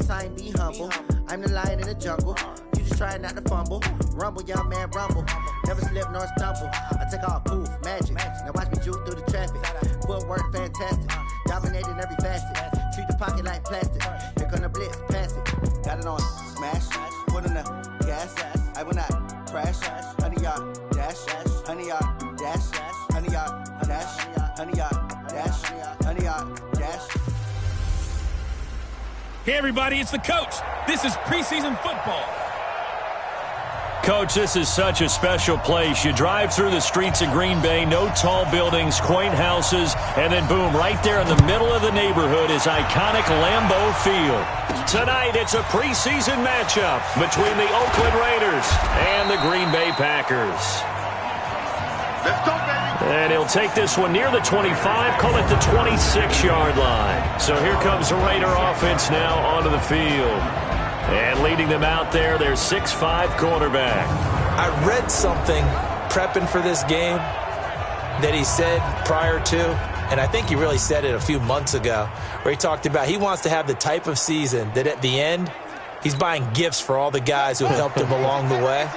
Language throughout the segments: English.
sign, be humble. I'm the lion in the jungle. You just trying not to fumble. Rumble, young man, rumble. Never slip nor stumble. I take off, poof, magic. Now watch me juke through the traffic. Footwork, fantastic. Dominating every facet. Treat the pocket like plastic. Here come the blitz, pass it. Got it on, smash. Put in the gas. I will not crash. 100-yard dash. 100-yard dash. 100-yard dash. 100-yard dash. 100-yard dash. Hey, everybody, it's the coach. This is preseason football. Coach, this is such a special place. You drive through the streets of Green Bay, no tall buildings, quaint houses, and then boom, right there in the middle of the neighborhood is iconic Lambeau Field. Tonight, it's a preseason matchup between the Oakland Raiders and the Green Bay Packers. Let's go, baby. And he'll take this one near the 25, call it the 26-yard line. So here comes the Raider offense now onto the field. And leading them out there, their 6'5" quarterback. I read something prepping for this game that he said prior to, and I think he really said it a few months ago, where he talked about he wants to have the type of season that at the end, he's buying gifts for all the guys who have helped him along the way.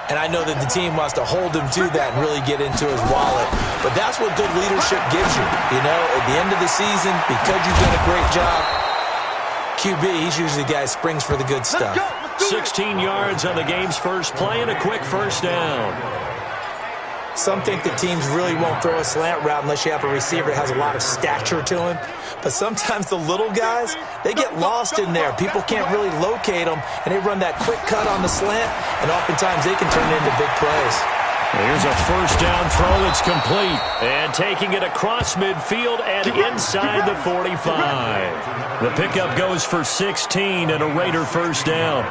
And I know that the team wants to hold him to that and really get into his wallet. But that's what good leadership gives you. You know, at the end of the season, because you've done a great job, QB, he's usually the guy who springs for the good stuff. 16 yards on the game's first play and a quick first down. Some think that teams really won't throw a slant route unless you have a receiver that has a lot of stature to him. But sometimes the little guys, they get lost in there. People can't really locate them, and they run that quick cut on the slant, and oftentimes they can turn it into big plays. Here's a first down throw that's complete. And taking it across midfield and inside the 45. The pickup goes for 16 and a Raider first down.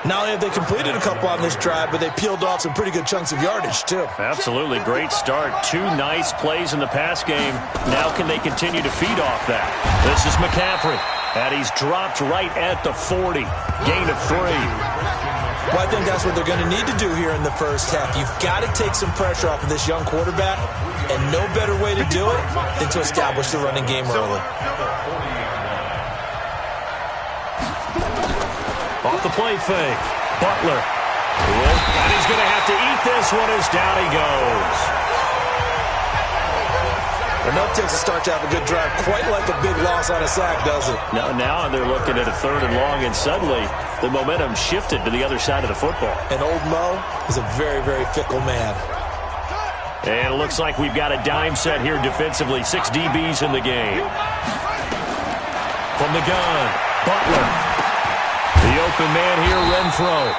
Not only have they completed a couple on this drive, but they peeled off some pretty good chunks of yardage, too. Absolutely. Great start. 2 nice plays in the pass game. Now can they continue to feed off that? This is McCaffrey. And he's dropped right at the 40. Gain of 3. Well, I think that's what they're going to need to do here in the first half. You've got to take some pressure off of this young quarterback, and no better way to do it than to establish the running game early. Off the play fake. Butler. And he's going to have to eat this one as down he goes. Enough takes a start to have a good drive, quite like a big loss on a sack, does it? Now they're looking at a 3rd and long, and suddenly the momentum shifted to the other side of the football. And old Mo is a very, very fickle man. And it looks like we've got a dime set here defensively. 6 DBs in the game. From the gun, Butler. The open man here, Renfro.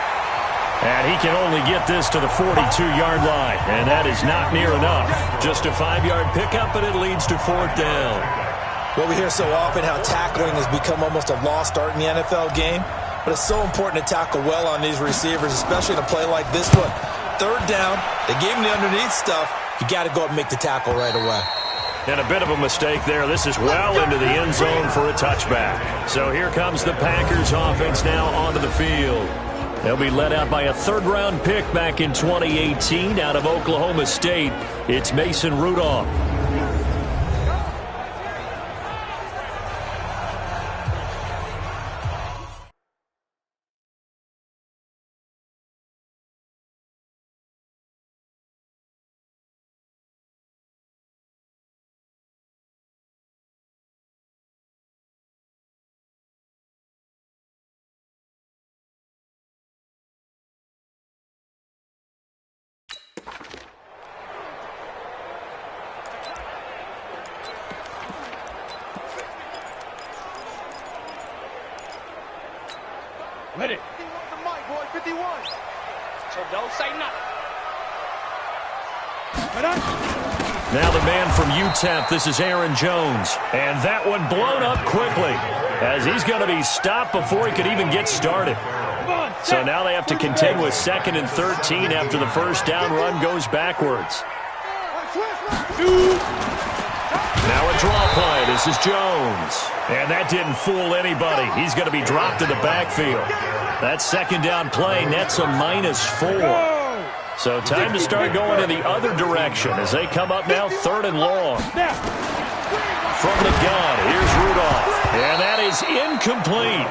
And he can only get this to the 42-yard line. And that is not near enough. Just a 5-yard pickup, and it leads to 4th down. Well, we hear so often how tackling has become almost a lost art in the NFL game. But it's so important to tackle well on these receivers, especially in a play like this one. 3rd down, they gave him the underneath stuff. You got to go up and make the tackle right away. And a bit of a mistake there. This is well into the end zone for a touchback. So here comes the Packers offense now onto the field. They'll be led out by a 3rd-round pick back in 2018 out of Oklahoma State. It's Mason Rudolph. Ready. 51 to Mike, boy, 51. So don't say nothing. Now the man from UTEP, this is Aaron Jones. And that one blown up quickly as he's going to be stopped before he could even get started. So now they have to contend with 2nd and 13 after the first down run goes backwards. Now a draw play. This is Jones. And that didn't fool anybody. He's going to be dropped in the backfield. That 2nd down play nets a -4. So time to start going in the other direction as they come up now 3rd and long. From the gun, here's Rudolph. And that is incomplete.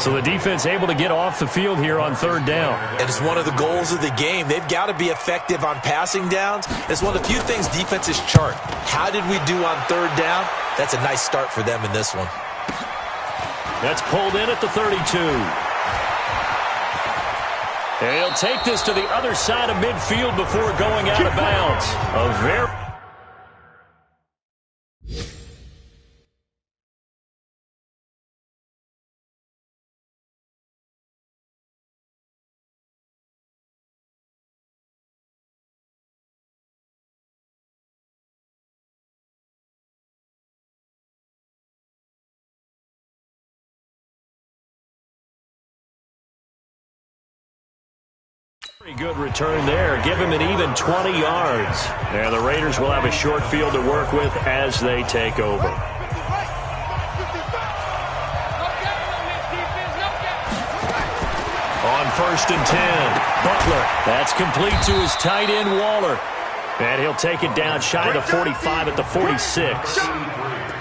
So the defense able to get off the field here on third down. And it's one of the goals of the game. They've got to be effective on passing downs. It's one of the few things defenses chart. How did we do on third down? That's a nice start for them in this one. That's pulled in at the 32. And he'll take this to the other side of midfield before going out of bounds. A very... Very good return there. Give him an even 20 yards. And the Raiders will have a short field to work with as they take over. On 1st and 10, Butler. That's complete to his tight end, Waller. And he'll take it down shy of the 45 at the 46.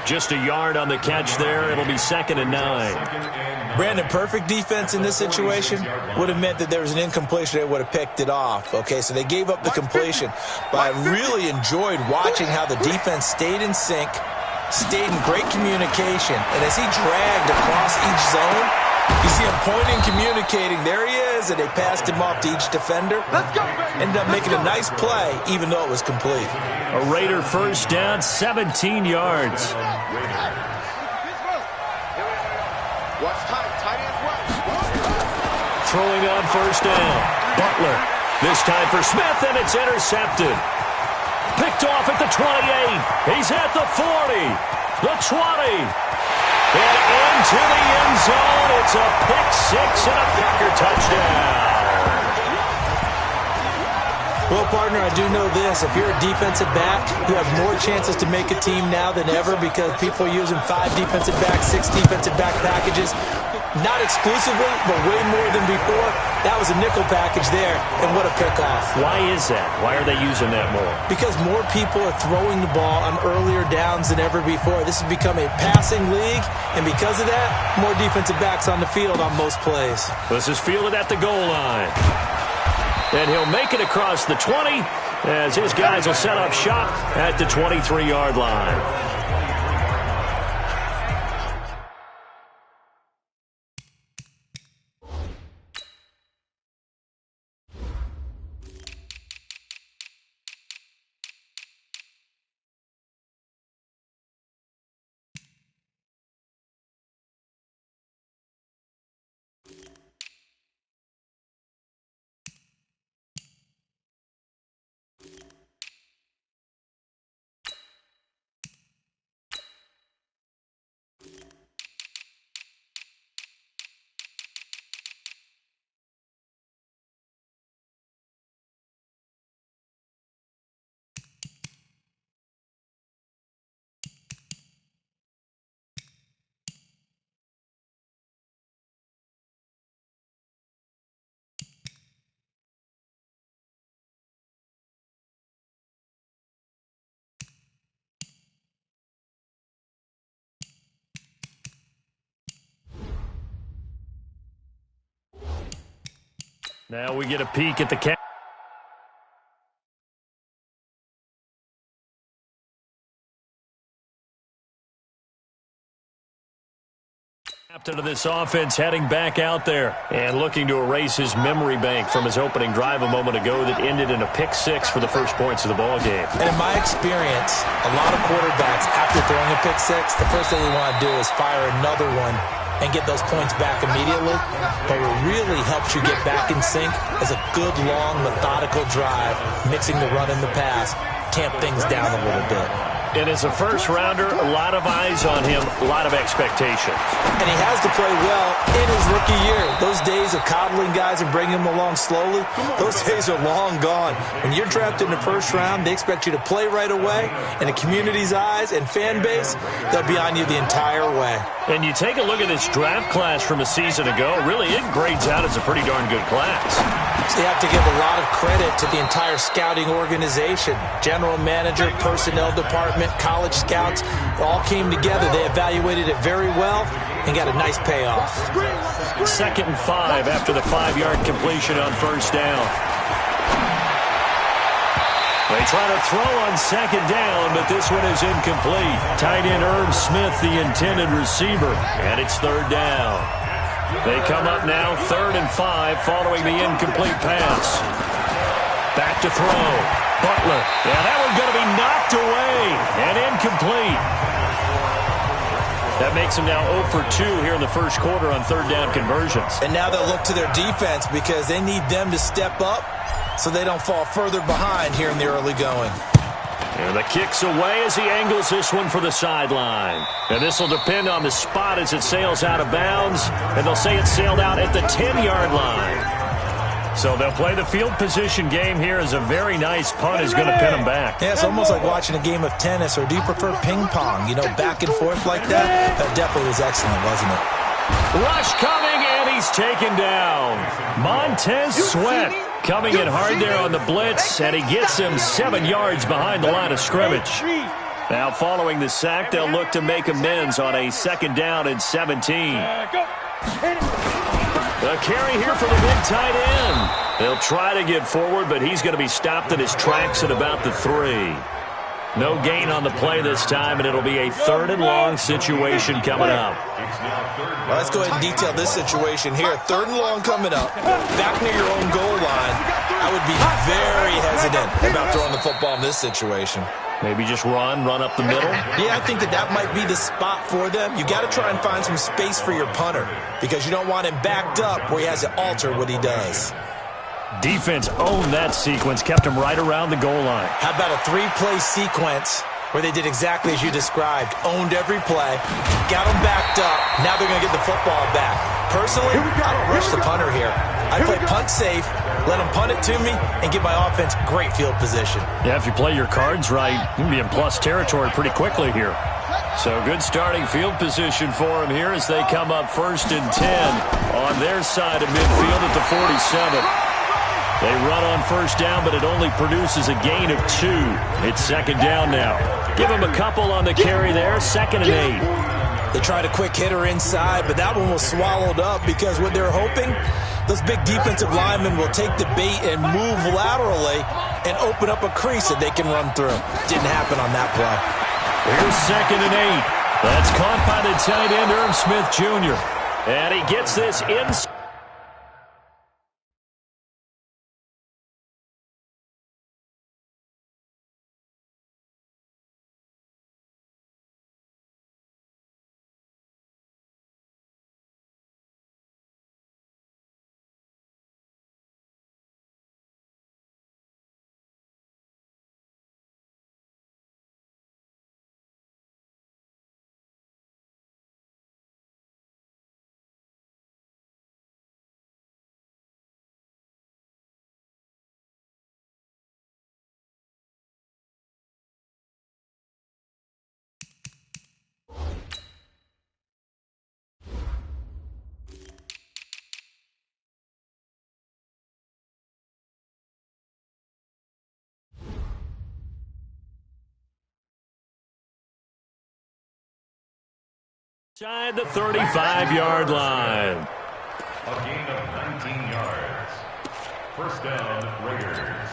Just a yard on the catch there. It'll be 2nd and 9. Brandon, perfect defense in this situation would have meant that there was an incompletion. They would have picked it off. Okay, so they gave up the completion. But I really enjoyed watching how the defense stayed in sync, stayed in great communication. And as he dragged across each zone, you see him pointing, communicating. There he is, and they passed him off to each defender. Ended up making a nice play, even though it was complete. A Raider first down, 17 yards. Throwing on 1st down. Butler. This time for Smith, and it's intercepted. Picked off at the 28. He's at the 40. The 20. And into the end zone. It's a pick six and a Packer touchdown. Well, partner, I do know this. If you're a defensive back, you have more chances to make a team now than ever because people are using 5 defensive backs, 6 defensive back packages. Not exclusively, but way more than before. That was a nickel package there, and what a pickoff. Why is that? Why are they using that more? Because more people are throwing the ball on earlier downs than ever before. This has become a passing league, and because of that, more defensive backs on the field on most plays. This is fielded at the goal line. And he'll make it across the 20 as his guys will set up shop at the 23-yard line. Now we get a peek at the captain of this offense heading back out there and looking to erase his memory bank from his opening drive a moment ago that ended in a pick six for the first points of the ball game. And in my experience, a lot of quarterbacks, after throwing a pick six, the first thing they want to do is fire another one and get those points back immediately. But what really helps you get back in sync is a good, long, methodical drive, mixing the run and the pass, tamp things down a little bit. And as a first-rounder, a lot of eyes on him, a lot of expectations. And he has to play well in his rookie year. Those days of coddling guys and bringing them along slowly, those days are long gone. When you're drafted in the first round, they expect you to play right away. And the community's eyes and fan base, they'll be on you the entire way. And you take a look at this draft class from a season ago, really it grades out as a pretty darn good class. So you have to give a lot of credit to the entire scouting organization, general manager, personnel department, department, college scouts, all came together. They evaluated it very well and got a nice payoff. 2nd and 5 after the 5-yard completion on first down. They try to throw on 2nd down, but this one is incomplete. Tight end Irv Smith, the intended receiver, and it's 3rd down. They come up now 3rd and 5 following the incomplete pass. Back to throw. Butler. Yeah, that one's going to be knocked away and incomplete. That makes them now 0 for 2 here in the first quarter on 3rd down conversions. And now they'll look to their defense because they need them to step up so they don't fall further behind here in the early going. And the kick's away as he angles this one for the sideline. And this will depend on the spot as it sails out of bounds. And they'll say it sailed out at the 10-yard line. So they'll play the field position game here as a very nice punt is going to pin them back. Yeah, it's almost like watching a game of tennis, or do you prefer ping pong? You know, back and forth like that? That definitely was excellent, wasn't it? Rush coming, and he's taken down. Montez Sweat coming in hard there on the blitz, and he gets him 7 yards behind the line of scrimmage. Now following the sack, they'll look to make amends on a 2nd down and 17. The carry here for the big tight end. They'll try to get forward, but he's going to be stopped in his tracks at about the 3. No gain on the play this time, and it'll be a 3rd and long situation coming up. Well, let's go ahead and detail this situation here. 3rd and long coming up, back near your own goal line. I would be very hesitant about throwing the football in this situation. Maybe just run up the middle? Yeah, I think that might be the spot for them. You got to try and find some space for your punter because you don't want him backed up where he has to alter what he does. Defense owned that sequence, kept him right around the goal line. How about a 3-play sequence where they did exactly as you described, owned every play, got them backed up, now they're going to get the football back. Personally, I don't rush the punter here. I play punt safe, let them punt it to me, and give my offense great field position. Yeah, if you play your cards right, you can be in plus territory pretty quickly here. So good starting field position for them here as they come up 1st and 10 on their side of midfield at the 47. They run on 1st down, but it only produces a gain of 2. It's 2nd down now. Give them a couple on the carry there, 2nd and 8. They tried a quick hitter inside, but that one was swallowed up because what they're hoping, those big defensive linemen will take the bait and move laterally and open up a crease that they can run through. Didn't happen on that play. Here's 2nd and 8. That's caught by the tight end, Irv Smith Jr. And he gets this inside. Inside the 35-yard line. A gain of 19 yards. 1st down, Raiders.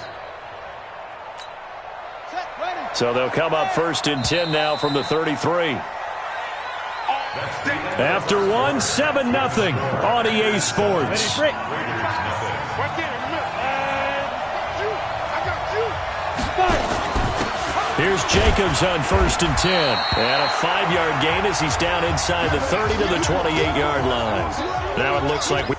So they'll come up 1st and 10 now from the 33. After one, 7-0 on EA Sports. Here's Jacobs on 1st and 10. And a 5-yard gain as he's down inside the 30 to the 28-yard line. Now it looks like we...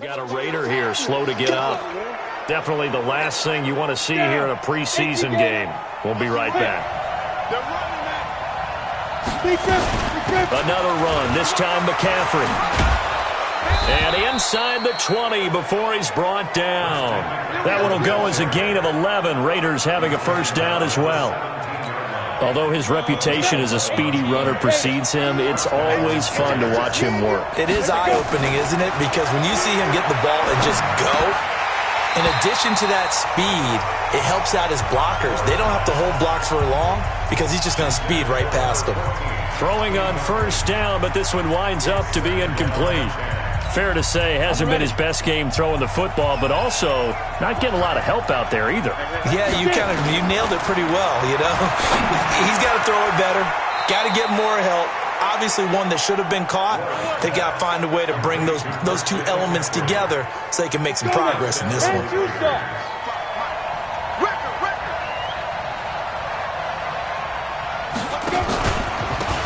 Got a Raider here, slow to get up. Definitely the last thing you want to see here in a preseason game. We'll be right back. Another run, this time McCaffrey. And inside the 20 before he's brought down. That one will go as a gain of 11. Raiders having a 1st down as well. Although his reputation as a speedy runner precedes him, it's always fun to watch him work. It is eye-opening, isn't it? Because when you see him get the ball and just go, in addition to that speed, it helps out his blockers. They don't have to hold blocks for long because he's just going to speed right past them. Throwing on first down, but this one winds up to be incomplete. Fair to say, hasn't been his best game throwing the football, but also not getting a lot of help out there either. Yeah, you nailed it pretty well, you know. He's got to throw it better, got to get more help. Obviously one that should have been caught. They got to find a way to bring those two elements together so they can make some progress in this one.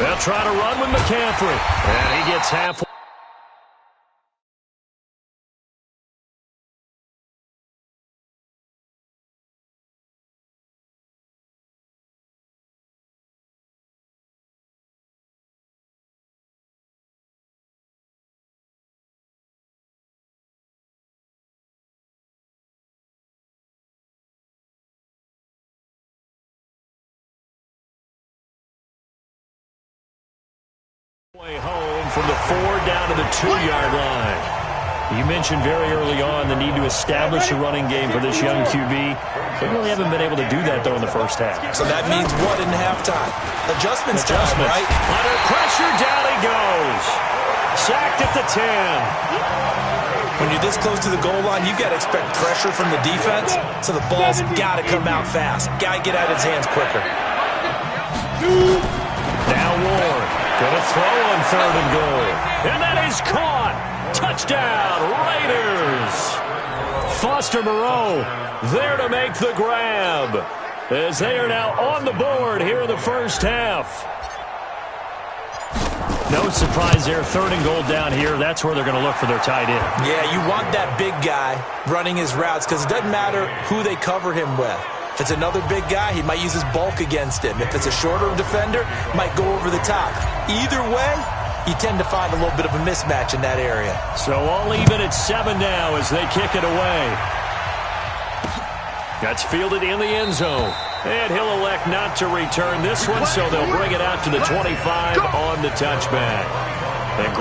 They'll try to run with McCaffrey, and he gets halfway. Home from the 4 down to the 2-yard line. You mentioned very early on the need to establish a running game for this young QB. They really haven't been able to do that, though, in the first half. So that means what in halftime? Adjustments time, right? Under pressure, down he goes. Sacked at the 10. When you're this close to the goal line, you've got to expect pressure from the defense, so the ball's got to come out fast. Got to get out of his hands quicker. Now Ward. Gonna throw on 3rd and goal. And that is caught. Touchdown, Raiders. Foster Moreau there to make the grab, as they are now on the board here in the first half. No surprise there. 3rd and goal down here. That's where they're going to look for their tight end. Yeah, you want that big guy running his routes because it doesn't matter who they cover him with. If it's another big guy, he might use his bulk against him. If it's a shorter defender, might go over the top. Either way, you tend to find a little bit of a mismatch in that area. So all even at 7 now as they kick it away. That's fielded in the end zone. And he'll elect not to return this one, so they'll bring it out to the 25 on the touchback. And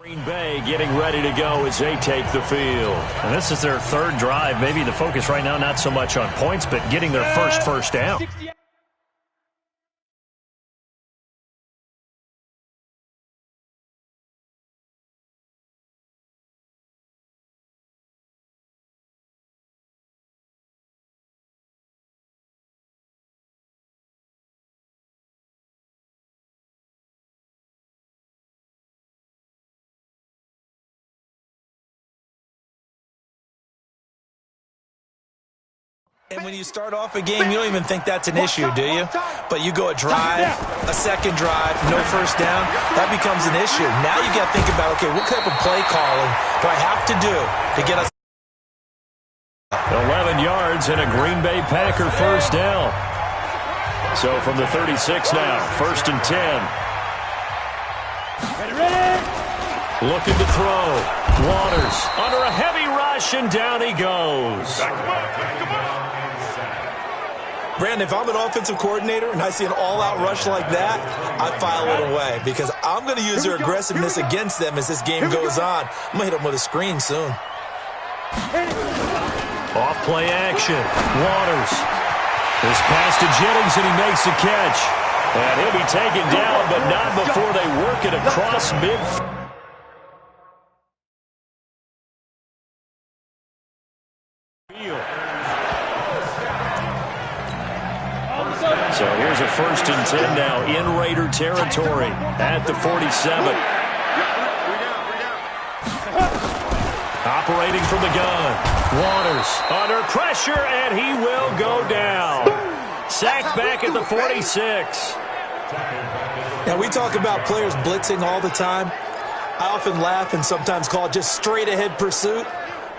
Green Bay getting ready to go as they take the field. And this is their 3rd drive. Maybe the focus right now not so much on points, but getting their first down. And when you start off a game, you don't even think that's an issue, do you? But you go a drive, a second drive, no first down, that becomes an issue. Now you got to think about, okay, what type of play calling do I have to do to get us? 11 yards and a Green Bay Packer first down. So from the 36 now, 1st and 10. Looking to throw. Waters under a heavy rush, and down he goes. Brandon, if I'm an offensive coordinator and I see an all-out rush like that, I file it away because I'm going to use their aggressiveness against them as this game goes on. I'm going to hit them with a screen soon. Off play action. Waters. This pass to Jennings, and he makes the catch. And he'll be taken down, but not before they work it across midfield. So here's a 1st and 10 now in Raider territory at the 47. Operating from the gun. Waters under pressure, and he will go down. Sacked back at the 46. Now, we talk about players blitzing all the time. I often laugh and sometimes call it just straight-ahead pursuit.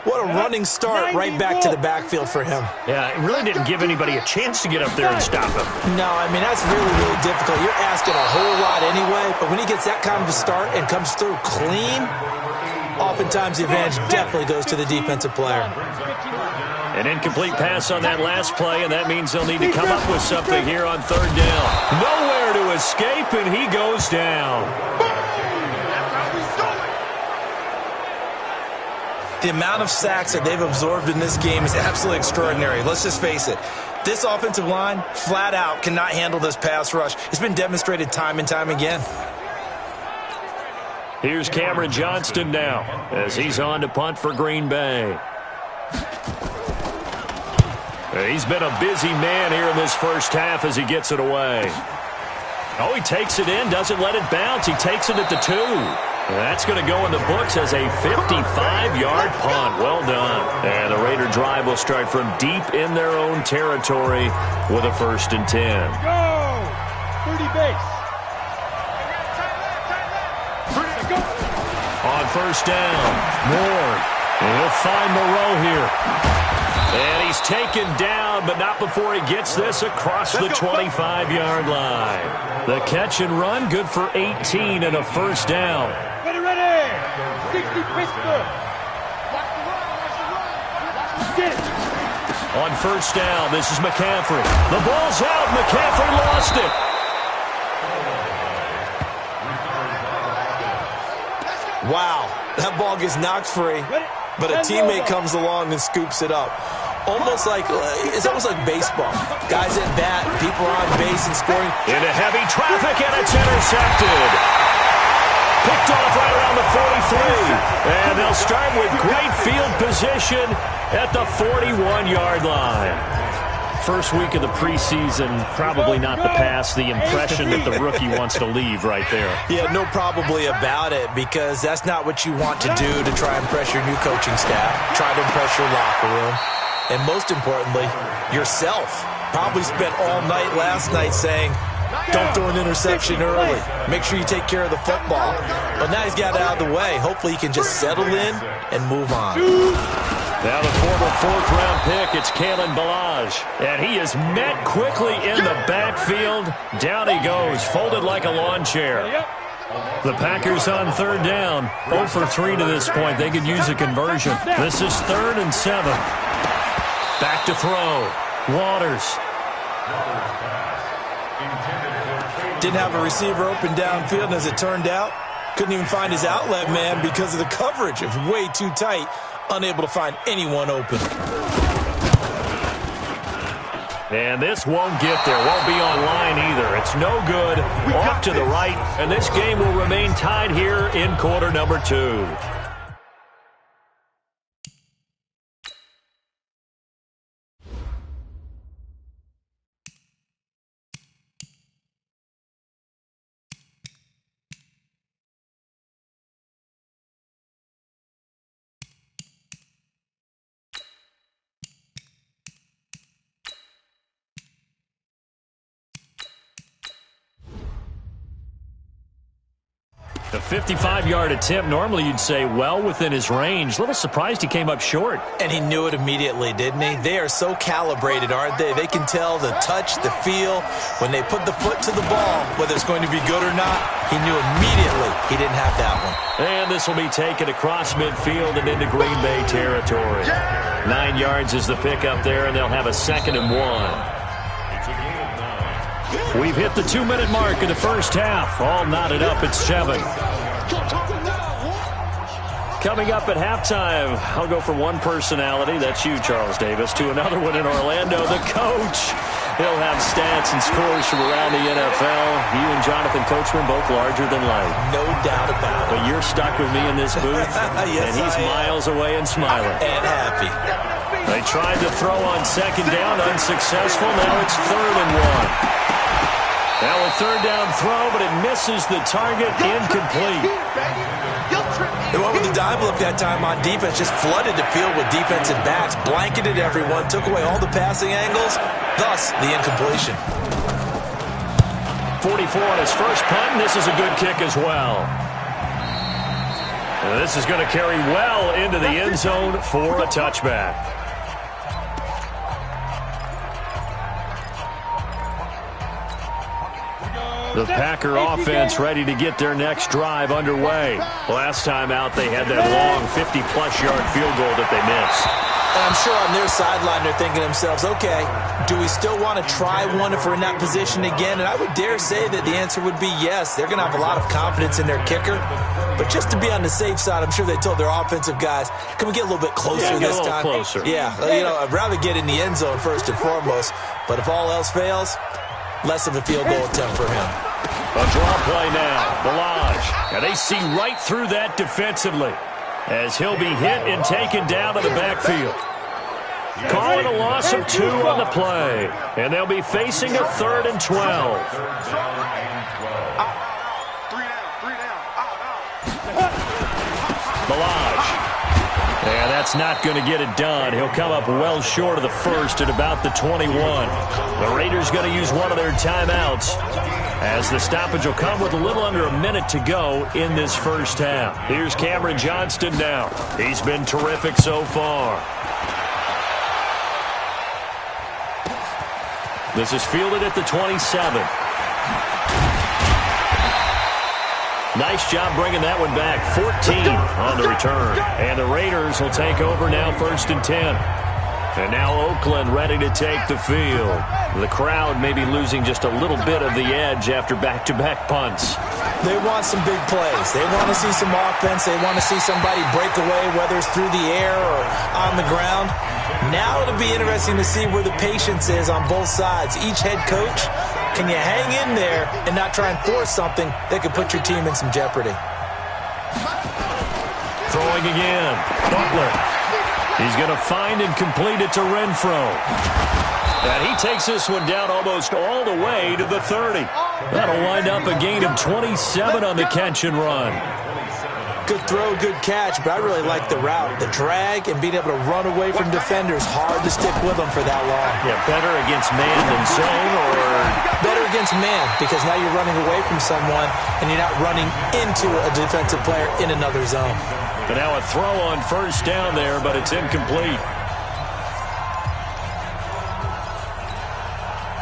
What a running start right back to the backfield for him. Yeah, it really didn't give anybody a chance to get up there and stop him. No, I mean, that's really, really difficult. You're asking a whole lot anyway, but when he gets that kind of a start and comes through clean, oftentimes the advantage definitely goes to the defensive player. An incomplete pass on that last play, and that means they'll need to come up with something here on third down. Nowhere to escape, and he goes down. The amount of sacks that they've absorbed in this game is absolutely extraordinary. Let's just face it. This offensive line, flat out, cannot handle this pass rush. It's been demonstrated time and time again. Here's Cameron Johnston now as he's on to punt for Green Bay. He's been a busy man here in this first half as he gets it away. Oh, he takes it in, doesn't let it bounce. He takes it at the 2. That's going to go in the books as a 55-yard punt. Well done. And the Raider drive will start from deep in their own territory with a 1st and 10. Go! 30 base. On 1st down, Moore. And he'll find Moreau here. And he's taken down, but not before he gets this across the 25-yard line. The catch and run, good for 18 and a 1st down. Ready! 60 Pittsburgh. On 1st down, this is McCaffrey. The ball's out. McCaffrey lost it. Wow, that ball gets knocked free, but a teammate comes along and scoops it up. It's almost like baseball. Guys at bat, people are on base and scoring. Into heavy traffic, and it's intercepted. Picked off right around the 43. And they'll start with great field position at the 41-yard line. First week of the preseason, probably not the pass, the impression that the rookie wants to leave right there. Yeah, no probably about it, because that's not what you want to do to try and impress your new coaching staff, try to impress your locker room, and most importantly, yourself. Probably spent all night last night saying, don't throw an interception early. Make sure you take care of the football. But now he's got it out of the way. Hopefully he can just settle in and move on. Now the former 4th-round pick, it's Kalen Ballage. And he is met quickly in the backfield. Down he goes, folded like a lawn chair. The Packers on 3rd down. 0 for 3 to this point. They could use a conversion. This is 3rd and 7. Back to throw. Waters. Didn't have a receiver open downfield, and as it turned out, couldn't even find his outlet man because of the coverage. It was way too tight. Unable to find anyone open. And this won't get there. Won't be online either. It's no good. Off to the right. And this game will remain tied here in quarter number 2. A 55-yard attempt, normally you'd say well within his range. A little surprised he came up short. And he knew it immediately, didn't he? They are so calibrated, aren't they? They can tell the touch, the feel. When they put the foot to the ball, whether it's going to be good or not, he knew immediately he didn't have that one. And this will be taken across midfield and into Green Bay territory. 9 yards is the pickup there, and they'll have a 2nd and 1. We've hit the 2-minute mark in the first half. All knotted up at 7. Coming up at halftime, I'll go from one personality, that's you, Charles Davis, to another one in Orlando, the coach. He'll have stats and scores from around the NFL. You and Jonathan Coachman both larger than life. No doubt about it. But you're stuck with me in this booth, yes, and he's miles away and smiling. And happy. They tried to throw on 2nd down, unsuccessful. Now it's 3rd and 1. Now a 3rd down throw, but it misses the target, incomplete. They went with the dime look that time on defense, just flooded the field with defensive backs, blanketed everyone, took away all the passing angles, thus the incompletion. 44 on his first punt, and this is a good kick as well. And this is going to carry well into the end zone for a touchback. The Packer offense ready to get their next drive underway. Last time out, they had that long 50-plus yard field goal that they missed. And I'm sure on their sideline they're thinking to themselves, okay, do we still want to try one if we're in that position again? And I would dare say that the answer would be yes. They're going to have a lot of confidence in their kicker. But just to be on the safe side, I'm sure they told their offensive guys, can we get a little bit closer this time? Closer. Yeah, I'd rather get in the end zone first and foremost. But if all else fails, less of a field goal attempt for him. A draw play now. Balaj. And they see right through that defensively as he'll be hit and taken down to the backfield. Calling a loss of 2 on the play. And they'll be facing a 3rd and 12. Balaj. Yeah, that's not going to get it done. He'll come up well short of the first at about the 21. The Raiders going to use one of their timeouts, as the stoppage will come with a little under a minute to go in this first half. Here's Cameron Johnston now. He's been terrific so far. This is fielded at the 27. Nice job bringing that one back. 14 on the return. And the Raiders will take over now, 1st and 10. And now Oakland ready to take the field. The crowd may be losing just a little bit of the edge after back-to-back punts. They want some big plays. They want to see some offense. They want to see somebody break away, whether it's through the air or on the ground. Now it'll be interesting to see where the patience is on both sides. Each head coach, can you hang in there and not try and force something that could put your team in some jeopardy? Throwing again. Butler. He's going to find and complete it to Renfro. And he takes this one down almost all the way to the 30. That'll wind up a gain of 27 on the catch and run. Good throw, good catch, but I really like the route. The drag and being able to run away from defenders. Hard to stick with them for that long. Yeah, better against man than zone, or better against man, because now you're running away from someone and you're not running into a defensive player in another zone. But now a throw on 1st down there, but it's incomplete.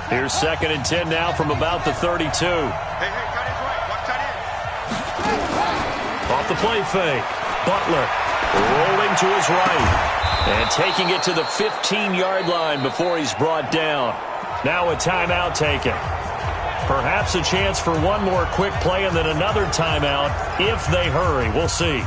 Here's 2nd and 10 now from about the 32. Hey, cut in right. Watch cut in. Off the play fake. Butler rolling to his right and taking it to the 15-yard line before he's brought down. Now a timeout taken. Perhaps a chance for one more quick play and then another timeout if they hurry. We'll see.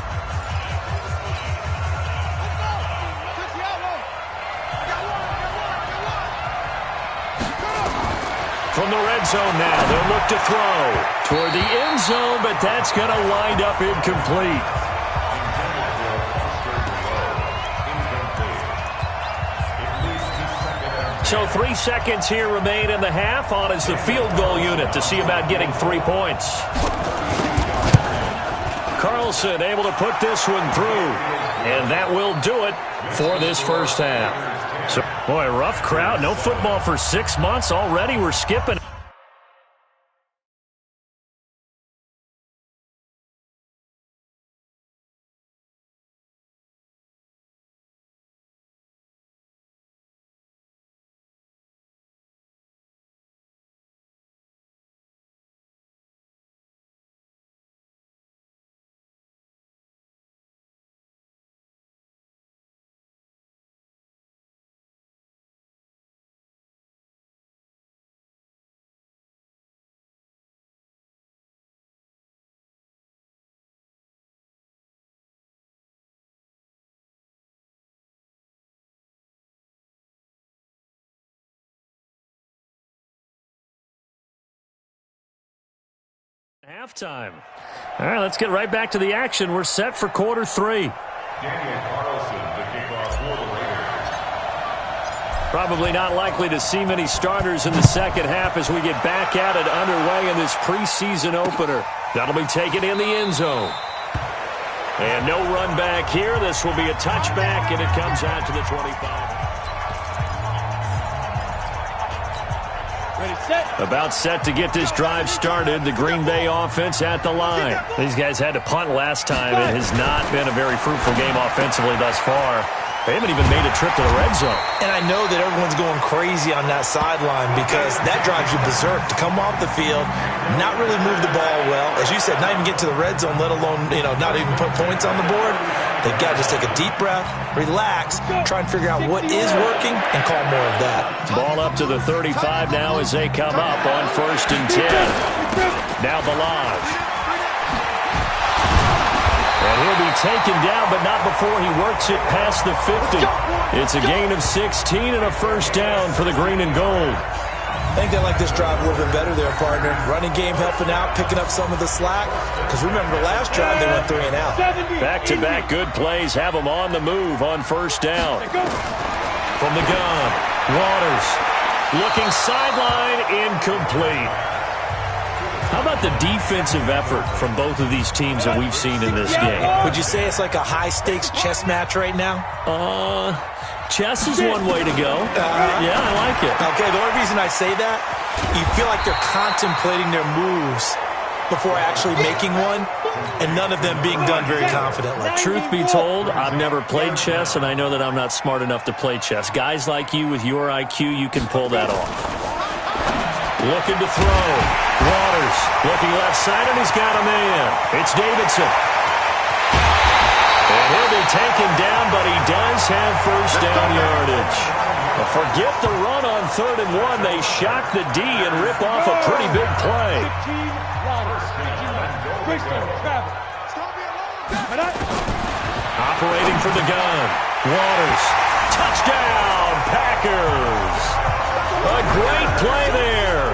From the red zone now, they'll look to throw toward the end zone, but that's going to wind up incomplete. So 3 seconds here remain in the half. On is the field goal unit to see about getting 3 points. Carlson able to put this one through, and that will do it for this first half. So, boy, rough crowd. No football for 6 months already. We're skipping. Halftime. All right, let's get right back to the action. We're set for quarter 3. Daniel Carlson, the kickoff for the Raiders. Probably not likely to see many starters in the second half as we get back at it underway in this preseason opener. That'll be taken in the end zone. And no run back here. This will be a touchback, and it comes out to the 25. About set to get this drive started. The Green Bay offense at the line. These guys had to punt last time. It has not been a very fruitful game offensively thus far. They haven't even made a trip to the red zone. And I know that everyone's going crazy on that sideline because that drives you berserk to come off the field, not really move the ball well. As you said, not even get to the red zone, let alone, not even put points on the board. They've got to just take a deep breath, relax, try and figure out what is working, and call more of that. Ball up to the 35 now as they come up on 1st and 10. Now Balaj. And he'll be taken down, but not before he works it past the 50. It's a gain of 16 and a first down for the green and gold. I think they like this drive a little bit better there, partner. Running game helping out, picking up some of the slack. Because remember, the last drive they went 3 and out. Back-to-back good plays have them on the move on first down. From the gun, Waters. Looking sideline, incomplete. How about the defensive effort from both of these teams that we've seen in this game? Would you say it's like a high-stakes chess match right now? Chess is one way to go. Yeah, I like it. Okay, the only reason I say that, you feel like they're contemplating their moves before actually making one, and none of them being done very confidently. Truth be told, I've never played chess, and I know that I'm not smart enough to play chess. Guys like you with your IQ, you can pull that off. Looking to throw. Waters looking left side, and he's got a man. It's Davidson. And he'll be taken down, but he does have first down yardage. Forget the run on 3rd and 1. They shock the D and rip off a pretty big play. Operating for the gun. Waters. Touchdown, Packers. A great play there.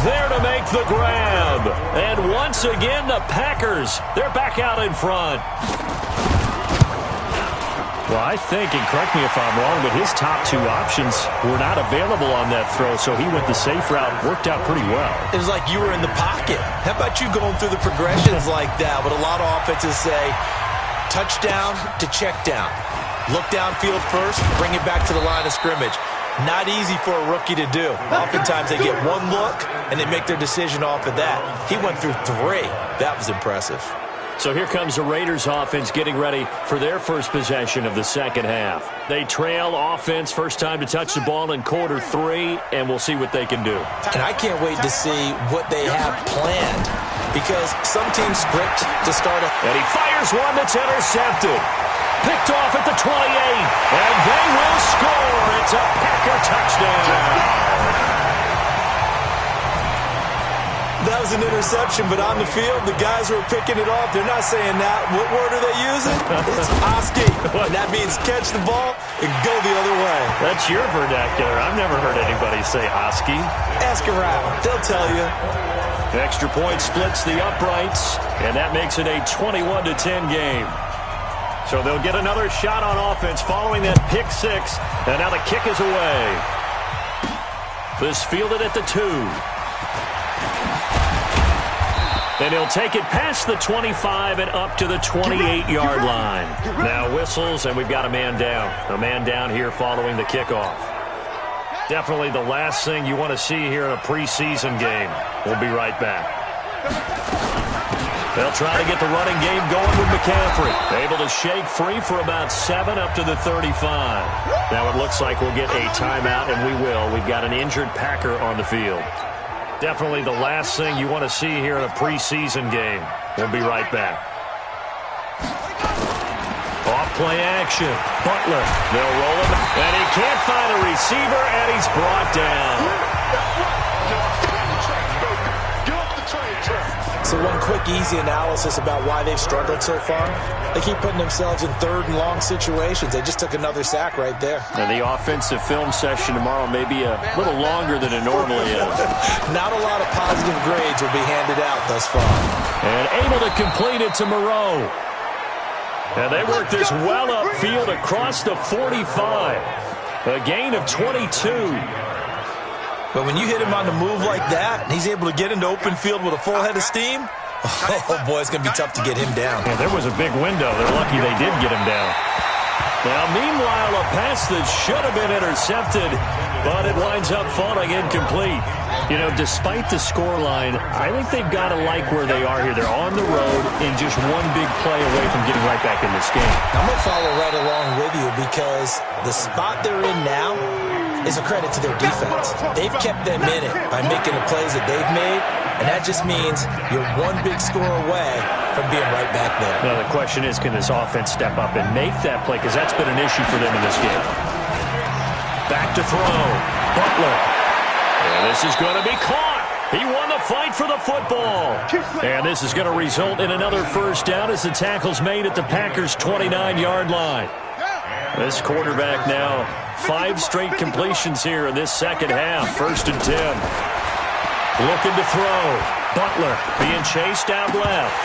There to make the grab. And once again, the Packers, they're back out in front. Well, I think, and correct me if I'm wrong, but his top 2 options were not available on that throw, so he went the safe route. Worked out pretty well. It was like you were in the pocket. How about you going through the progressions like that? What a lot of offenses say, touchdown to check down. Look downfield first, bring it back to the line of scrimmage. Not easy for a rookie to do. Oftentimes they get one look, and they make their decision off of that. He went through 3. That was impressive. So here comes the Raiders offense getting ready for their first possession of the second half. They trail offense, first time to touch the ball in quarter 3, and we'll see what they can do. And I can't wait to see what they have planned, because some teams script to start a... And he fires one that's intercepted. Picked off at the 28, and they will score. It's a Packer touchdown. That was an interception, but on the field, the guys who are picking it off, they're not saying that. What word are they using? It's Oski. That means catch the ball and go the other way. That's your vernacular. I've never heard anybody say Oski. Ask around. They'll tell you. Extra point splits the uprights, and that makes it a 21-10 game. So they'll get another shot on offense following that pick 6, and now the kick is away. This fielded at the 2. And he'll take it past the 25 and up to the 28-yard line. Now whistles, and we've got a man down. A man down here following the kickoff. Definitely the last thing you want to see here in a preseason game. We'll be right back. They'll try to get the running game going with McCaffrey. Able to shake free for about 7 up to the 35. Now it looks like we'll get a timeout, and we will. We've got an injured Packer on the field. Definitely the last thing you want to see here in a preseason game. We'll be right back. Off play action. Butler. They'll roll him. And he can't find a receiver, and he's brought down. So one quick, easy analysis about why they've struggled so far. They keep putting themselves in 3rd and long situations. They just took another sack right there. And the offensive film session tomorrow may be a little longer than it normally is. Not a lot of positive grades will be handed out thus far. And able to complete it to Moreau. And they work this well upfield across the 45. A gain of 22. But when you hit him on the move like that, and he's able to get into open field with a full head of steam, oh boy, it's going to be tough to get him down. Yeah, there was a big window. They're lucky they did get him down. Now, meanwhile, a pass that should have been intercepted, but it winds up falling incomplete. You know, despite the scoreline, I think they've got to like where they are here. They're on the road and just one big play away from getting right back in this game. I'm going to follow right along with you because the spot they're in now is a credit to their defense. They've kept them in it by making the plays that they've made, and that just means you're one big score away from being right back there. Now, the question is, can this offense step up and make that play? Because that's been an issue for them in this game. Back to throw. Butler. And this is going to be caught. He won the fight for the football. And this is going to result in another first down as the tackle's made at the Packers' 29-yard line. This quarterback now, 5 straight completions here in this second half. 1st and 10. Looking to throw. Butler being chased out left.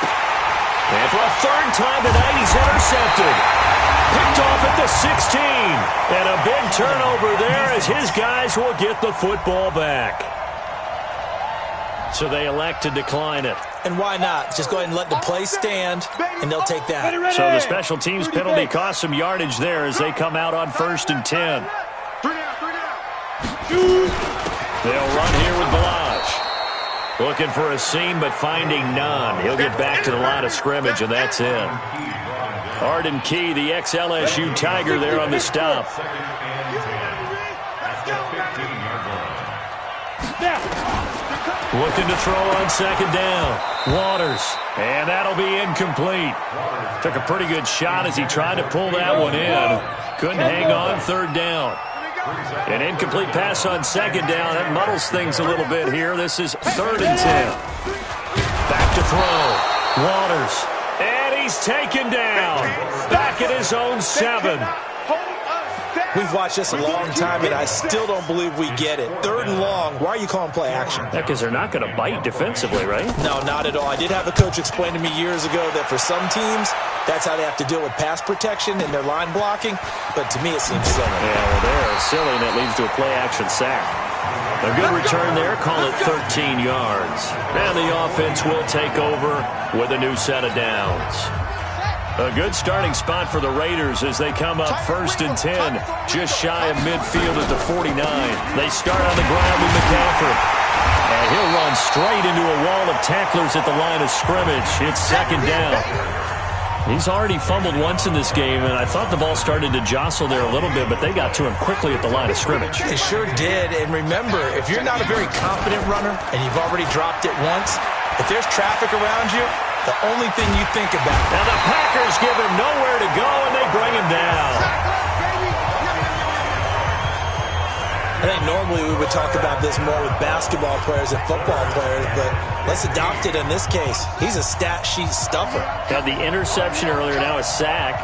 And for a 3rd time tonight, he's intercepted. Picked off at the 16. And a big turnover there as his guys will get the football back. So they elect to decline it. And why not? Just go ahead and let the play stand, and they'll take that. So the special teams penalty cost some yardage there as they come out on 1st and 10. They'll run here with Balazs. Looking for a seam, but finding none. He'll get back to the line of scrimmage, and that's it. Arden Key, the ex-LSU Tiger, there on the stop. Looking to throw on 2nd down. Waters. And that'll be incomplete. Took a pretty good shot as he tried to pull that one in. Couldn't hang on 3rd down. An incomplete pass on 2nd down. That muddles things a little bit here. This is 3rd and 10. Back to throw. Waters. And he's taken down. Back at his own 7. We've watched this a long time, and I still don't believe we get it. 3rd and long. Why are you calling play action? Yeah, because they're not going to bite defensively, right? No, not at all. I did have a coach explain to me years ago that for some teams, that's how they have to deal with pass protection and their line blocking. But to me, it seems silly. Yeah, well, they're silly, and it leads to a play-action sack. A good return there. Call it 13 yards. And the offense will take over with a new set of downs. A good starting spot for the Raiders as they come up 1st and 10, just shy of midfield at the 49. They start on the ground with McCaffrey. And he'll run straight into a wall of tacklers at the line of scrimmage. It's 2nd down. He's already fumbled once in this game, and I thought the ball started to jostle there a little bit, but they got to him quickly at the line of scrimmage. They sure did. And remember, if you're not a very confident runner and you've already dropped it once, if there's traffic around you, the only thing you think about. Now the Packers give him nowhere to go, and they bring him down. I think normally we would talk about this more with basketball players and football players, but let's adopt it in this case. He's a stat sheet stuffer. Had the interception earlier, now a sack.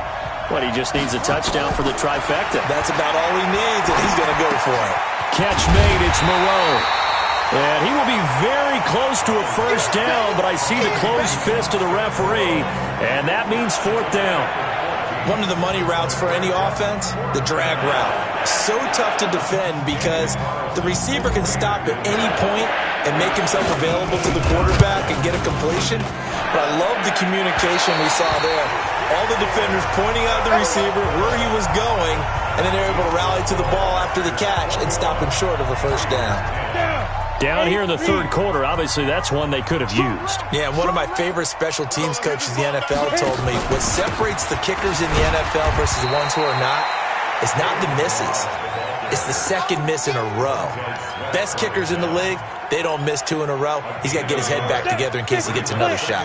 What, he just needs a touchdown for the trifecta. That's about all he needs, and he's going to go for it. Catch made, it's Moreau. And he will be very close to a first down, but I see the closed fist of the referee, and that means 4th down. One of the money routes for any offense, the drag route. So tough to defend because the receiver can stop at any point and make himself available to the quarterback and get a completion. But I love the communication we saw there. All the defenders pointing out the receiver, where he was going, and then they're able to rally to the ball after the catch and stop him short of a first down. Down here in the 3rd quarter, obviously that's one they could have used. Yeah, one of my favorite special teams coaches in the NFL told me what separates the kickers in the NFL versus the ones who are not is not the misses. It's the 2nd miss in a row. Best kickers in the league, they don't miss 2 in a row. He's got to get his head back together in case he gets another shot.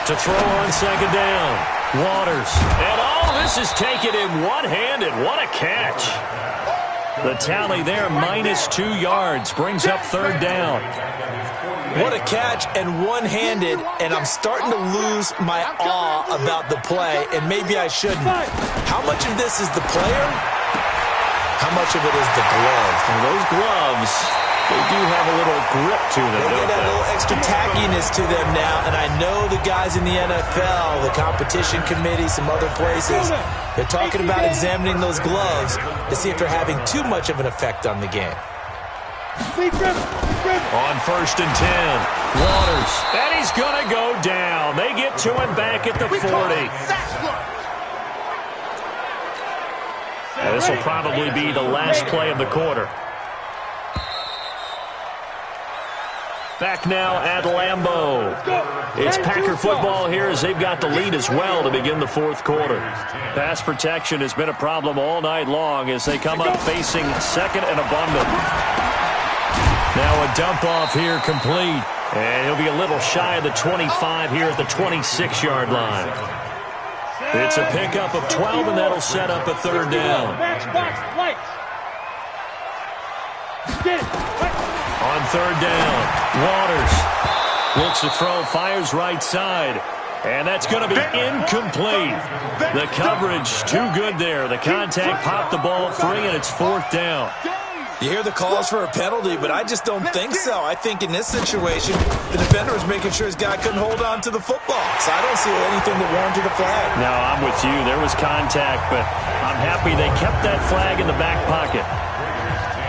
To throw on 2nd down. Waters. And this is taken in one-handed. What a catch. The tally there, -2 yards, brings up 3rd down. What a catch and one-handed, and I'm starting to lose my awe about the play, and maybe I shouldn't. How much of this is the player? How much of it is the glove? And those gloves, they do have a little grip to them, They don't get a they? little extra tackiness to them now, and I know the guys in the NFL, the competition committee, some other places, they're talking about examining those gloves to see if they're having too much of an effect on the game. On 1st and 10, Waters, and he's going to go down. They get to him back at the 40. And this will probably be the last play of the quarter. Back now at Lambeau. It's Packer football here as they've got the lead as well to begin the fourth quarter. Pass protection has been a problem all night long as they come up facing second and a bundle. Now a dump off here complete. And he'll be a little shy of the 25 here at the 26-yard line. It's a pickup of 12, and that'll set up a third down. On third down, Waters looks to throw, fires right side, and that's going to be incomplete. The coverage too good there. The contact popped the ball free, and it's fourth down. You hear the calls for a penalty, but I just don't think so. I think in this situation, the defender was making sure his guy couldn't hold on to the football. So I don't see anything that warranted a flag. No, I'm with you. There was contact, but I'm happy they kept that flag in the back pocket.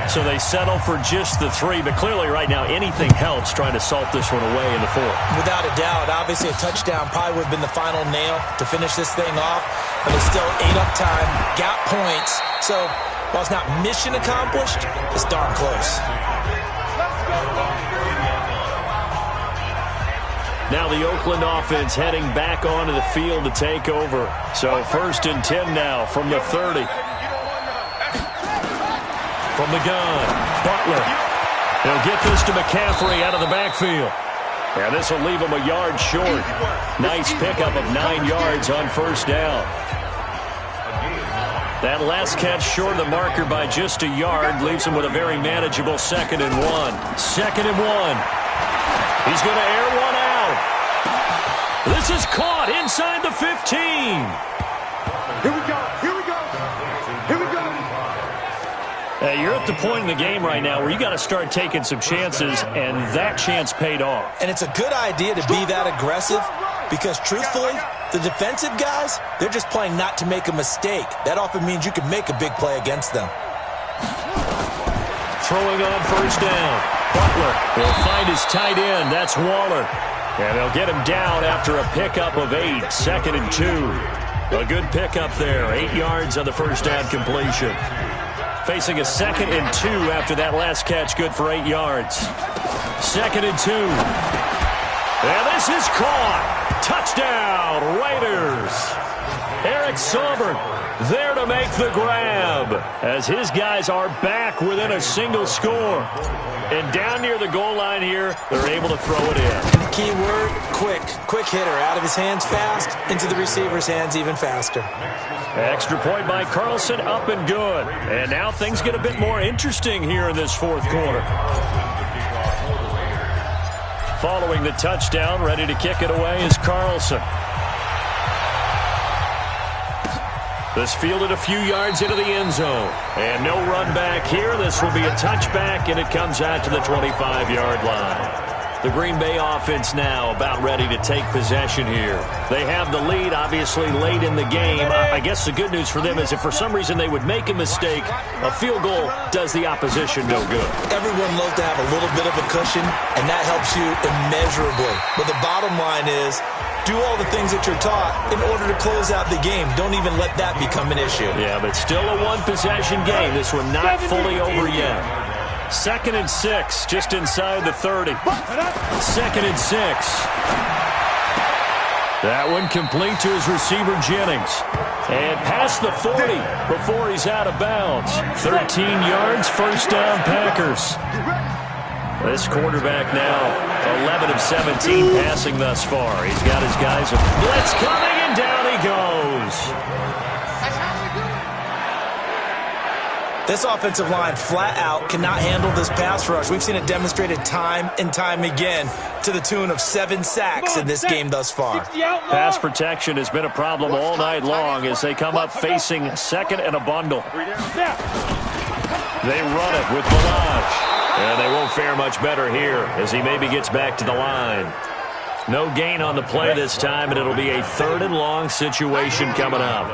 So they settle for just the 3, but clearly right now anything helps trying to salt this one away in the 4th. Without a doubt, obviously a touchdown probably would have been the final nail to finish this thing off, but it's still 8 up time, got points. So while it's not mission accomplished, it's darn close. Now the Oakland offense heading back onto the field to take over. So 1st and 10 now from the 30. From the gun, Butler. He'll get this to McCaffrey out of the backfield. And this will leave him a yard short. Nice pickup of 9 yards on first down. That last catch short of the marker by just a yard leaves him with a very manageable 2nd and 1. 2nd and 1. He's going to air one out. This is caught inside the 15. Here we go. Here we go. Here we go. You're at the point in the game right now where you got to start taking some chances, and that chance paid off. And it's a good idea to be that aggressive because, truthfully, the defensive guys, they're just playing not to make a mistake. That often means you can make a big play against them. Throwing on first down. Butler will find his tight end. That's Waller. And they'll get him down after a pickup of 8. 2nd and 2. A good pickup there. 8 yards on the first down completion. Facing a 2nd and 2 after that last catch, good for 8 yards. 2nd and 2. And this is caught. Touchdown, Raiders. Eric Saubert there to make the grab as his guys are back within a single score. And down near the goal line here, they're able to throw it in. And the key word, quick. Quick hitter. Out of his hands fast, into the receiver's hands even faster. Extra point by Carlson, up and good. And now things get a bit more interesting here in this fourth quarter. Following the touchdown, ready to kick it away is Carlson. This fielded a few yards into the end zone. And no run back here. This will be a touchback, and it comes out to the 25-yard line. The Green Bay offense now about ready to take possession here. They have the lead, obviously, late in the game. I guess the good news for them is if for some reason they would make a mistake, a field goal does the opposition no good. Everyone loves to have a little bit of a cushion, and that helps you immeasurably. But the bottom line is, do all the things that you're taught in order to close out the game. Don't even let that become an issue. Yeah, but still a one-possession game. This one not fully over yet. 2nd and 6, just inside the 30. 2nd and 6. That one complete to his receiver, Jennings. And past the 40 before he's out of bounds. 13 yards, first down, Packers. This quarterback now, 11 of 17 passing thus far. He's got his guys a blitz coming, and down he goes. This offensive line flat out cannot handle this pass rush. We've seen it demonstrated time and time again to the tune of 7 sacks in this game thus far. Pass protection has been a problem all night long as they come up facing second and a bundle. They run it with Balaj. And they won't fare much better here as he maybe gets back to the line. No gain on the play this time, and it'll be a 3rd and long situation coming up.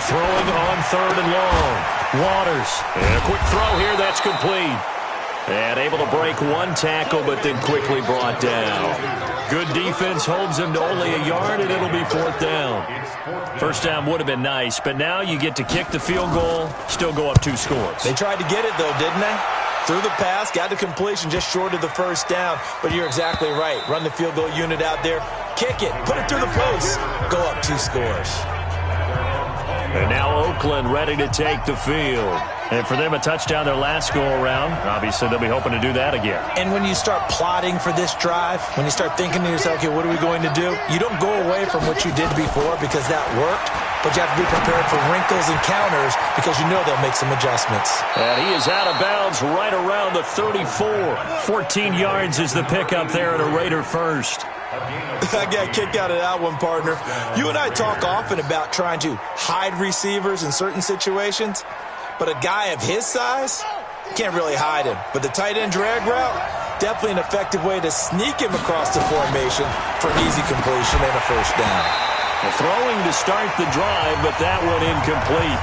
Throwing on 3rd and long. Waters. And a quick throw here. That's complete. And able to break one tackle, but then quickly brought down. Good defense holds him to only a yard, and it'll be 4th down. First down would have been nice, but now you get to kick the field goal, still go up 2 scores. They tried to get it, though, didn't they? Threw the pass, got the completion just short of the first down. But you're exactly right. Run the field goal unit out there, kick it, put it through the post, go up 2 scores. And now Oakland ready to take the field. And for them, a touchdown their last go-around. Obviously, they'll be hoping to do that again. And when you start plotting for this drive, when you start thinking to yourself, okay, what are we going to do? You don't go away from what you did before because that worked, but you have to be prepared for wrinkles and counters because you know they'll make some adjustments. And he is out of bounds right around the 34. 14 yards is the pickup there at a Raider first. I got a kick out of that one, partner. You and I talk often about trying to hide receivers in certain situations, but a guy of his size, can't really hide him. But the tight end drag route, definitely an effective way to sneak him across the formation for an easy completion and a first down. Throwing to start the drive, but that one incomplete.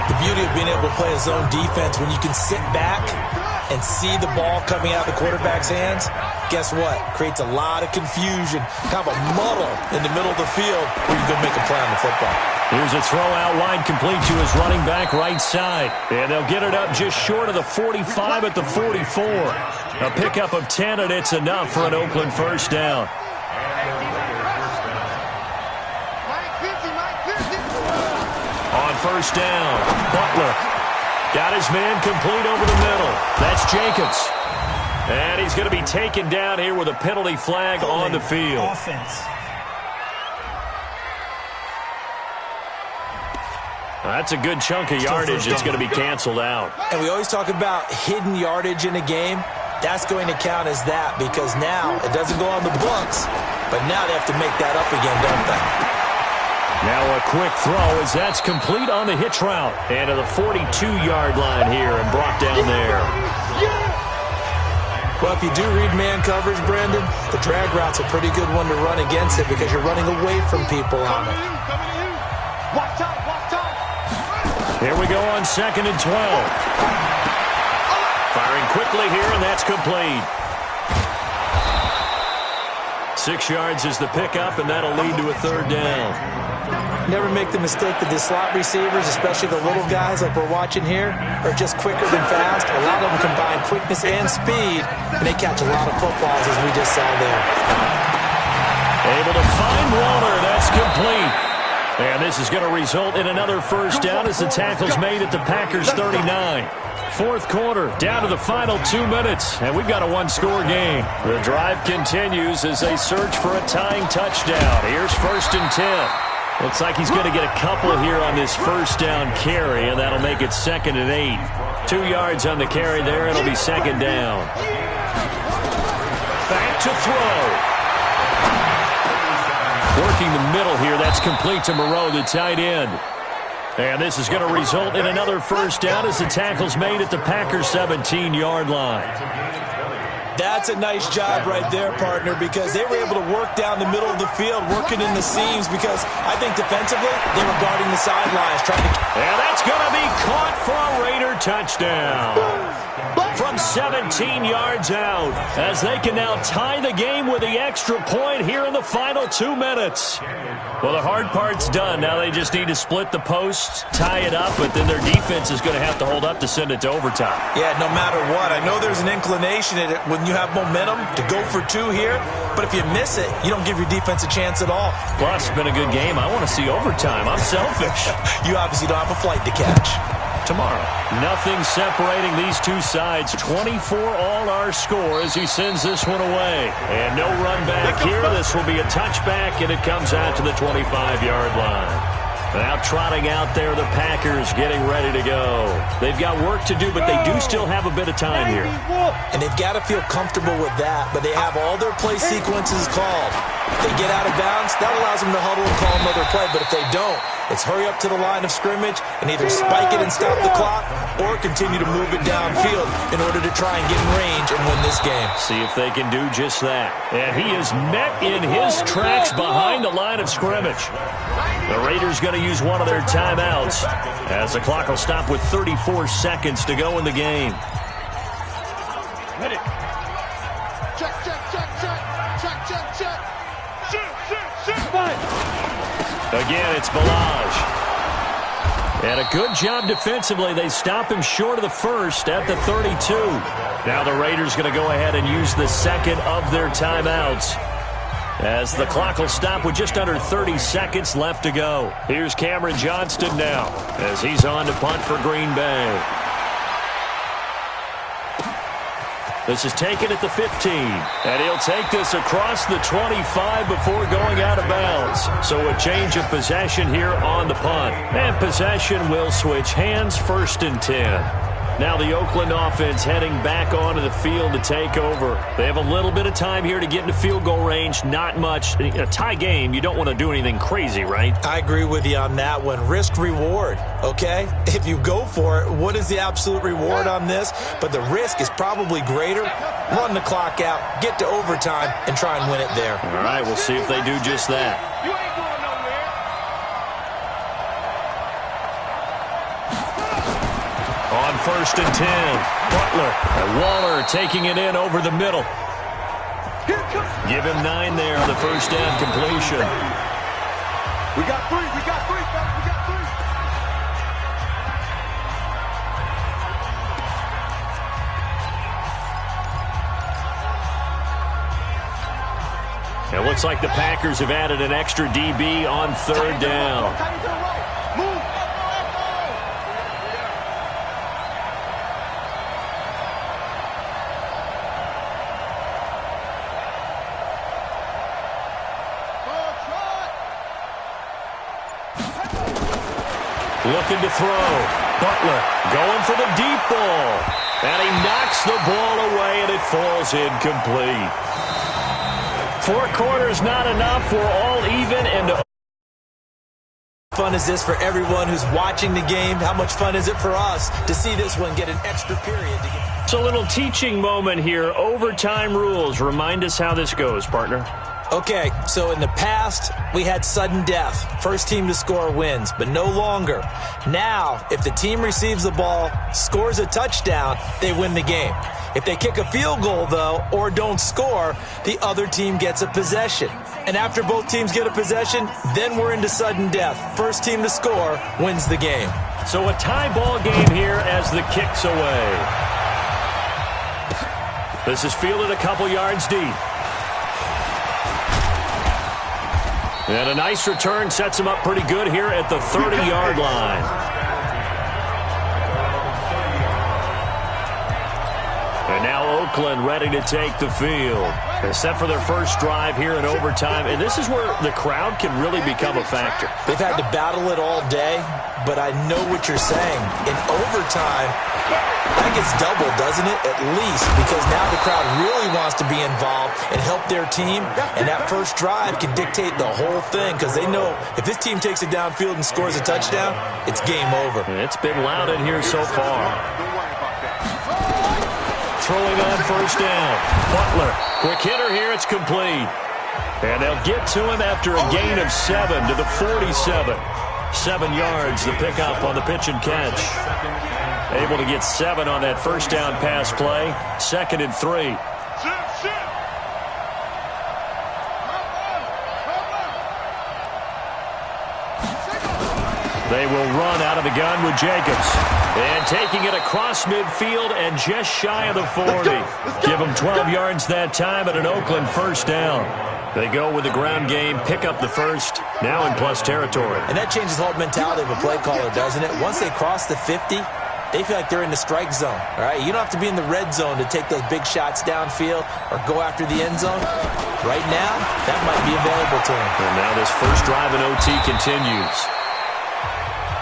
The beauty of being able to play a zone defense when you can sit back and see the ball coming out of the quarterback's hands, guess what? Creates a lot of confusion, kind of a muddle in the middle of the field where you can make a play on the football. Here's a throw out wide, complete to his running back right side. And they'll get it up just short of the 45 at the 44. A pickup of 10, and it's enough for an Oakland first down. On first down, Butler got his man complete over the middle. That's Jacobs. And he's going to be taken down here with a penalty flag on the field. Offense. That's a good chunk of yardage. It's going to be canceled out. And we always talk about hidden yardage in a game. That's going to count as that because now it doesn't go on the books, but now they have to make that up again, don't they? Now a quick throw as that's complete on the hitch route. And to the 42-yard line here and brought down there. Well, if you do read man coverage, Brandon, the drag route's a pretty good one to run against it because you're running away from people on it. Watch out, watch out. Here we go on 2nd and 12. Firing quickly here, and that's complete. 6 yards is the pickup, and that'll lead to a 3rd down. Never make the mistake that the slot receivers, especially the little guys like we're watching here, are just quicker than fast. A lot of them combine quickness and speed, and they catch a lot of footballs, as we just saw there. Able to find Waller. That's complete. And this is going to result in another first down as the tackle's made at the Packers' 39. 4th quarter, down to the final 2 minutes, and we've got a 1-score game. The drive continues as they search for a tying touchdown. Here's 1st and 10. Looks like he's going to get a couple here on this first down carry, and that'll make it 2nd and 8. 2 yards on the carry there, it'll be 2nd down. Back to throw. Working the middle here, that's complete to Moreau, the tight end. And this is going to result in another first down as the tackle's made at the Packers' 17-yard line. That's a nice job right there, partner, because they were able to work down the middle of the field, working in the seams, because I think defensively they were guarding the sidelines, trying to... And that's going to be caught for a Raider touchdown. From 17 yards out, as they can now tie the game with the extra point here in the final 2 minutes. Well, the hard part's done. Now they just need to split the posts, tie it up, but then their defense is going to have to hold up to send it to overtime. Yeah, no matter what. I know there's an inclination in it when you have momentum to go for 2 here, but if you miss it, you don't give your defense a chance at all. Plus, it's been a good game. I want to see overtime. I'm selfish. You obviously don't have a flight to catch. Tomorrow, nothing separating these two sides. 24 all our score as he sends this one away. And no run back here. This will be a touchback, and it comes out to the 25-yard line. Now trotting out there, the Packers getting ready to go. They've got work to do, but they do still have a bit of time here. And they've got to feel comfortable with that, but they have all their play sequences called. If they get out of bounds, that allows them to huddle and call another play. But if they don't, it's hurry up to the line of scrimmage and either spike it and stop the clock or continue to move it downfield in order to try and get in range and win this game. See if they can do just that. And he is met in his tracks behind the line of scrimmage. The Raiders going to use one of their timeouts as the clock will stop with 34 seconds to go in the game. Ready. Check, check, check, check. Check, check, check. Shoot. Again, it's Balaj. And a good job defensively. They stop him short of the first at the 32. Now the Raiders going to go ahead and use the second of their timeouts as the clock will stop with just under 30 seconds left to go. Here's Cameron Johnston now as he's on to punt for Green Bay. This is taken at the 15, and he'll take this across the 25 before going out of bounds. So a change of possession here on the punt. And possession will switch hands, 1st and 10. Now the Oakland offense heading back onto the field to take over. They have a little bit of time here to get into field goal range. Not much. A tie game, you don't want to do anything crazy, right? I agree with you on that one. Risk-reward, okay? If you go for it, what is the absolute reward on this? But the risk is probably greater. Run the clock out, get to overtime, and try and win it there. All right, we'll see if they do just that. You ain't going nowhere. On 1st and 10, Butler and Waller taking it in over the middle. Give him 9 there on the first down completion. We got 3, fellas, we got 3. It looks like the Packers have added an extra DB on 3rd down. Move. Looking to throw. Butler going for the deep ball. And he knocks the ball away, and it falls incomplete. 4 quarters not enough. We're all even. And fun is this for everyone who's watching the game? How much fun is it for us to see this one get an extra period? It's a little teaching moment here. Overtime rules. Remind us how this goes, partner. Okay, so in the past, we had sudden death. First team to score wins, but no longer. Now, if the team receives the ball, scores a touchdown, they win the game. If they kick a field goal, though, or don't score, the other team gets a possession. And after both teams get a possession, then we're into sudden death. First team to score wins the game. So a tie ball game here as the kick's away. This is fielded a couple yards deep. And a nice return sets him up pretty good here at the 30-yard line. And now Oakland ready to take the field. They're set for their first drive here in overtime. And this is where the crowd can really become a factor. They've had to battle it all day, but I know what you're saying. In overtime, that gets doubled, doesn't it? At least, because now the crowd really wants to be involved and help their team, and that first drive can dictate the whole thing because they know if this team takes it downfield and scores a touchdown, it's game over. It's been loud in here so far. Throwing on first down. Butler, quick hitter here, it's complete. And they'll get to him after a gain of 7 to the 47. 7 yards, the pickup on the pitch and catch. Able to get 7 on that first down pass play. 2nd and 3. They will run out of the gun with Jacobs. And taking it across midfield and just shy of the 40. Give them 12 yards that time and an Oakland first down. They go with the ground game, pick up the first, now in plus territory. And that changes the whole mentality of a play caller, doesn't it? Once they cross the 50, they feel like they're in the strike zone. All right, you don't have to be in the red zone to take those big shots downfield or go after the end zone. Right now, that might be available to them. And now this first drive in OT continues.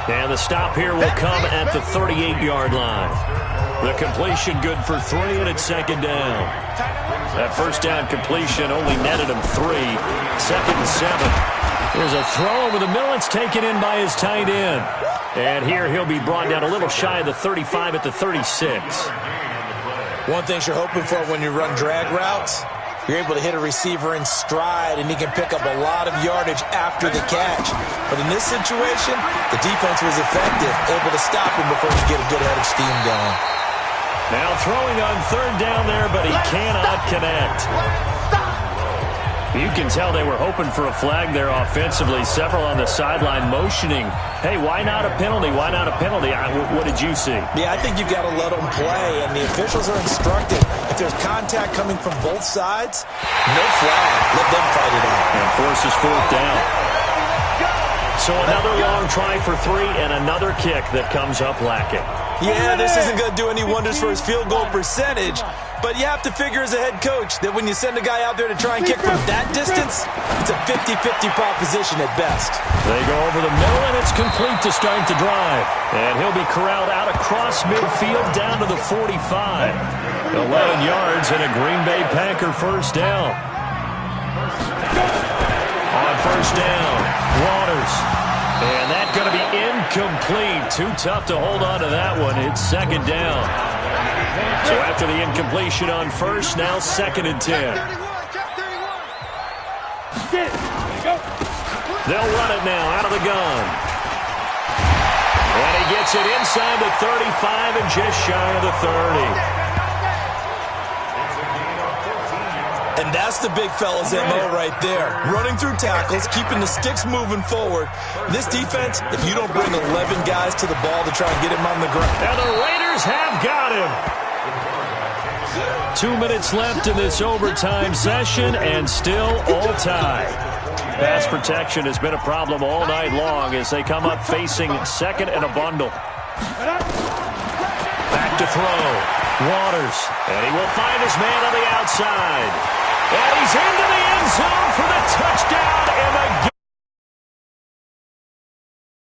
And the stop here will come at the 38-yard line. The completion good for 3, and it's second down. That first down completion only netted him 3. 2nd and 7. There's a throw over the middle. It's taken in by his tight end. And here he'll be brought down a little shy of the 35 at the 36. One thing you're hoping for when you run drag routes, you're able to hit a receiver in stride, and he can pick up a lot of yardage after the catch. But in this situation, the defense was effective, able to stop him before he get a good head of steam going. Now throwing on 3rd down there, but he cannot connect. You can tell they were hoping for a flag there offensively. Several on the sideline motioning, hey, why not a penalty? Why not a penalty? What did you see? Yeah, I think you've got to let them play, and the officials are instructed. If there's contact coming from both sides, no flag. Let them fight it out. And forces 4th down. So another long try for 3 and another kick that comes up lacking. Yeah, this isn't going to do any wonders for his field goal percentage, but you have to figure as a head coach that when you send a guy out there to try and kick from that distance, it's a 50-50 proposition at best. They go over the middle, and it's complete to start the drive. And he'll be corralled out across midfield down to the 45. 11 yards and a Green Bay Packer first down. On first down, Waters. And that's going to be incomplete. Too tough to hold on to that one. It's 2nd down. So after the incompletion on first, now 2nd and 10. They'll run it now out of the gun. And he gets it inside the 35 and just shy of the 30. And that's the big fella's MO right there. Running through tackles, keeping the sticks moving forward. This defense, if you don't bring 11 guys to the ball to try and get him on the ground. And the Raiders have got him. 2 minutes left in this overtime session, and still all tied. Pass protection has been a problem all night long as they come up facing 2nd and a bundle. Back to throw. Waters. And he will find his man on the outside. And he's into the end zone.